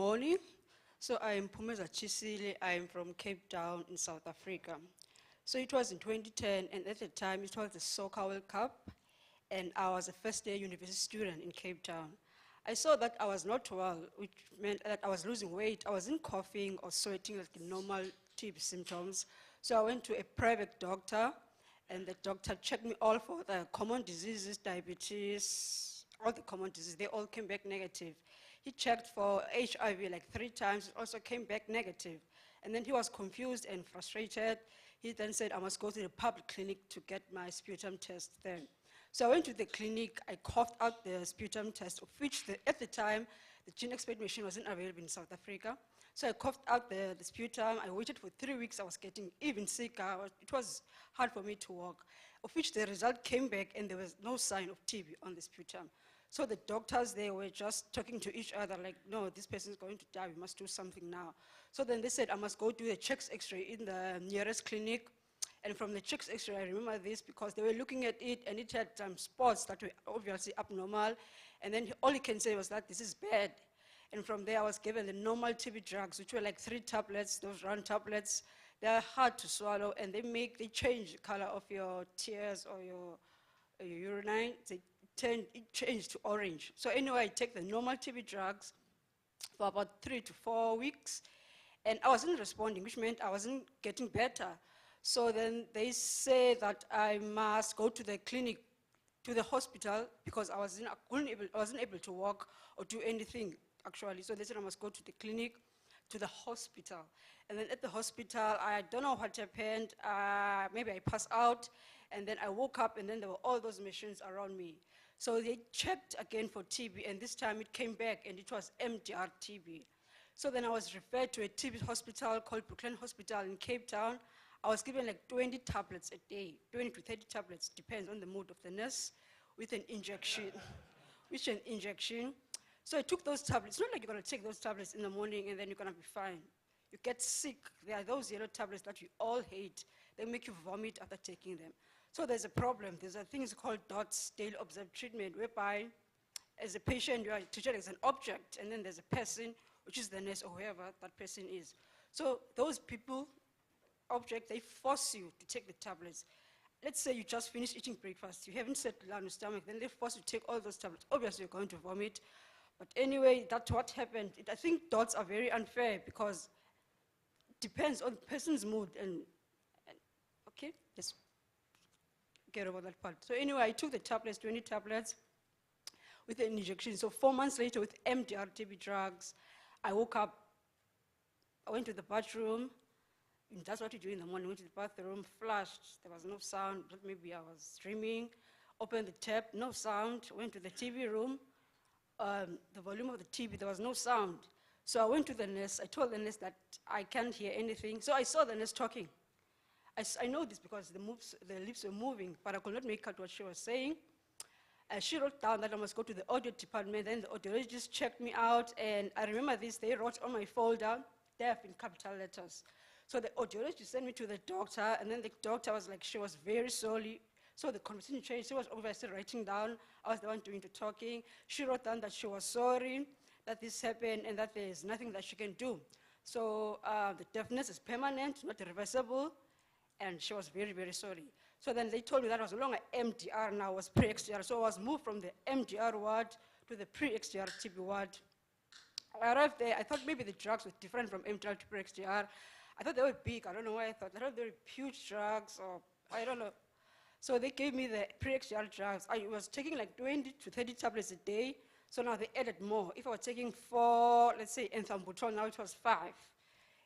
morning. So I'm Phumeza Tisile. I'm from Cape Town in South Africa. So it was in 2010, and at the time it was the Soccer World Cup, and I was a first-year university student in Cape Town. I saw that I was not well, which meant that I was losing weight. I wasn't coughing or sweating like the normal TB symptoms. So I went to a private doctor, and the doctor checked me all for the common diseases, diabetes, all the common diseases. They all came back negative. He checked for HIV like 3 times, it also came back negative. And then he was confused and frustrated. He then said, I must go to the public clinic to get my sputum test there. So I went to the clinic, I coughed out the sputum test, of which at the time, the gene expert machine wasn't available in South Africa. So I coughed out the sputum, I waited for 3 weeks, I was getting even sicker. It was hard for me to walk, of which the result came back and there was no sign of TB on the sputum. So the doctors, they were just talking to each other like, no, this person's going to die, we must do something now. So then they said, I must go do a chest x-ray in the nearest clinic. And from the chest x-ray, I remember this because they were looking at it and it had spots that were obviously abnormal. And then all he can say was that this is bad. And from there, I was given the normal TB drugs, which were like 3 tablets, those round tablets. They're hard to swallow, and they change the color of your tears or your urine. It changed to orange. So anyway, I take the normal TB drugs for about 3 to 4 weeks, and I wasn't responding, which meant I wasn't getting better. So then they say that I must go to the clinic, to the hospital, because I wasn't able to walk or do anything, actually. So they said I must go to the clinic, to the hospital. And then at the hospital, I don't know what happened. Maybe I passed out, and then I woke up, and then there were all those machines around me. So they checked again for TB, and this time it came back, and it was MDR-TB. So then I was referred to a TB hospital called Brooklyn Hospital in Cape Town. I was given like 20 tablets a day, 20 to 30 tablets, depends on the mood of the nurse, with an injection. So I took those tablets. It's not like you're going to take those tablets in the morning and then you're going to be fine. You get sick. There are those yellow tablets that we all hate. They make you vomit after taking them. So there's a problem. There's a thing called DOTS, daily observed treatment, whereby as a patient, you are treated as an object, and then there's a person, which is the nurse or whoever that person is. So those people, object, they force you to take the tablets. Let's say you just finished eating breakfast, you haven't settled down your stomach, then they force you to take all those tablets. Obviously, you're going to vomit. But anyway, that's what happened. I think DOTS are very unfair because it depends on the person's mood. And okay, let's get over that part. So anyway, I took the tablets, 20 tablets, with an injection. So 4 months later, with MDR-TB drugs, I woke up, I went to the bathroom, and that's what you do in the morning. Went to the bathroom, flushed, there was no sound, but maybe I was dreaming. Opened the tap, no sound. Went to the TV room, the volume of the TV, there was no sound. So I went to the nurse, I told the nurse that I can't hear anything. So I saw the nurse talking. I know this because the lips were moving, but I could not make out what she was saying. She wrote down that I must go to the audio department, then the audiologist checked me out, and I remember this, they wrote on my folder, deaf in capital letters. So the audiologist sent me to the doctor, and then the doctor was like, she was very sorry. So the conversation changed. She was obviously writing down. I was the one doing the talking. She wrote down that she was sorry that this happened and that there's nothing that she can do. So the deafness is permanent, not reversible, and she was very, very sorry. So then they told me that I was no longer MDR, now was pre-XDR. So I was moved from the MDR ward to the pre-XDR-TB ward. I arrived there, I thought maybe the drugs were different from MDR to pre-XDR. I thought they were big, I don't know why I thought. I thought they were huge drugs, or I don't know. So they gave me the pre-XDR drugs. I was taking like 20 to 30 tablets a day, so now they added more. If I was taking 4, let's say, ethambutol, now it was 5.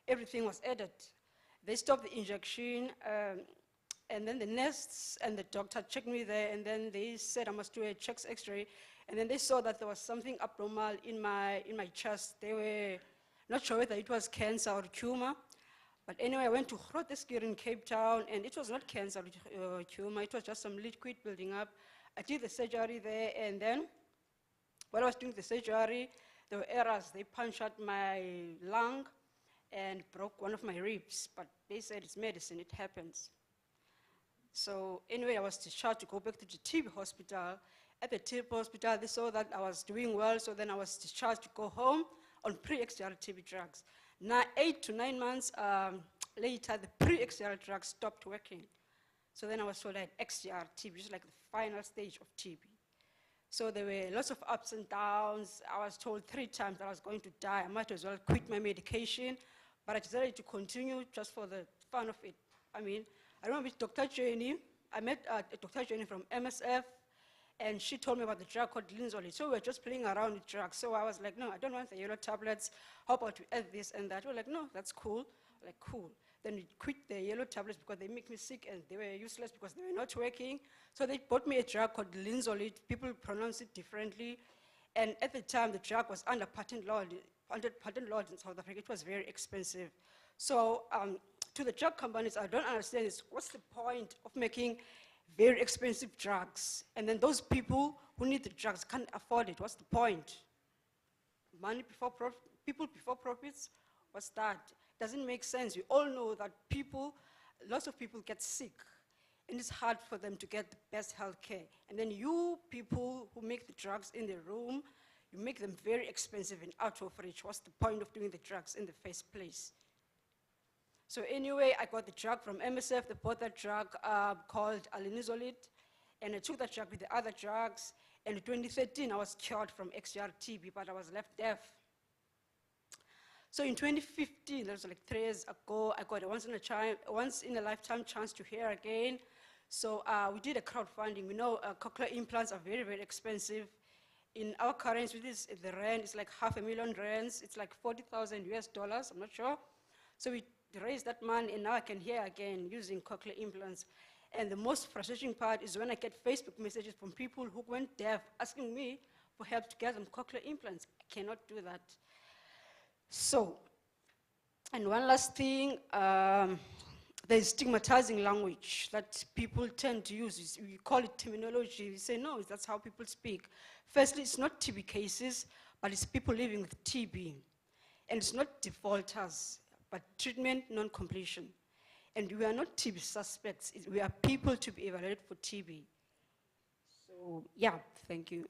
Everything was added. They stopped the injection, and then the nurse and the doctor checked me there, and then they said I must do a chest x-ray, and then they saw that there was something abnormal in my chest. They were not sure whether it was cancer or tumor. But anyway, I went to Grooteskier in Cape Town, and it was not cancer or tumor, it was just some liquid building up. I did the surgery there, and then while I was doing the surgery, there were errors. They punched out my lung and broke one of my ribs, but they said it's medicine, it happens. So anyway, I was discharged to go back to the TB hospital. At the TB hospital, they saw that I was doing well, so then I was discharged to go home. on pre-XDR-TB drugs. Now, 8 to 9 months later, the pre-XDR drugs stopped working. So then I was told I had XDR-TB, which is like the final stage of TB. So there were lots of ups and downs. I was told 3 times that I was going to die. I might as well quit my medication, but I decided to continue just for the fun of it. I mean, I remember with Dr. Jenny. I met Dr. Jenny from MSF, and she told me about the drug called linezolid. So we were just playing around with drugs. So I was like, no, I don't want the yellow tablets. How about we add this and that? We were like, no, that's cool. Like, cool. Then we quit the yellow tablets because they make me sick and they were useless because they were not working. So they bought me a drug called linezolid. People pronounce it differently. And at the time, the drug was under patent law in South Africa. It was very expensive. So to the drug companies, I don't understand is what's the point of making very expensive drugs? And then those people who need the drugs can't afford it. What's the point? Money before people before profits? What's that? Doesn't make sense. We all know that lots of people get sick, and it's hard for them to get the best health care. And then you people who make the drugs in the room, you make them very expensive and out of reach. What's the point of doing the drugs in the first place? So anyway, I got the drug from MSF. They bought that drug called linezolid, and I took that drug with the other drugs. And in 2013, I was cured from XDR-TB, but I was left deaf. So in 2015, that was like 3 years ago, I got a once in a lifetime chance to hear again. So we did a crowdfunding. We know cochlear implants are very, very expensive. In our currency, the rand is like $500,000. It's like 40,000 US dollars, I'm not sure. So we raised that money, and now I can hear again using cochlear implants. And the most frustrating part is when I get Facebook messages from people who went deaf asking me for help to get them cochlear implants. I cannot do that. So, and one last thing, there's stigmatizing language that people tend to use. We call it terminology. We say, no, that's how people speak. Firstly, it's not TB cases, but it's people living with TB. And it's not defaulters, but treatment non-completion. And we are not TB suspects. We are people to be evaluated for TB. So, yeah, thank you.